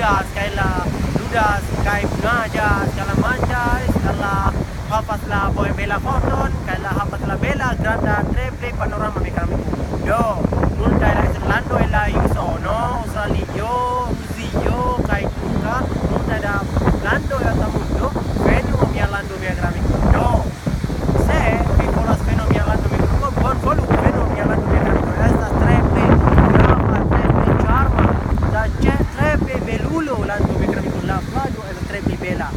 ludas, kai Bunayas, kala Manchas, kala hapas la boy bela foton, kala hapas la bela granda triple panorama mi kami. Yo, nunta la Orlando la yuso, no, Australio, Uzio, kai kuka, nunta da Lando ya tamundo, venu mi Lando mi kami. Yo, se mi colas venu mi Lando mi kami, bon volu venu mi Lando mi kami. Esta triple drama, triple charma, da triple belulo Lando mi kami la flago el triple bela.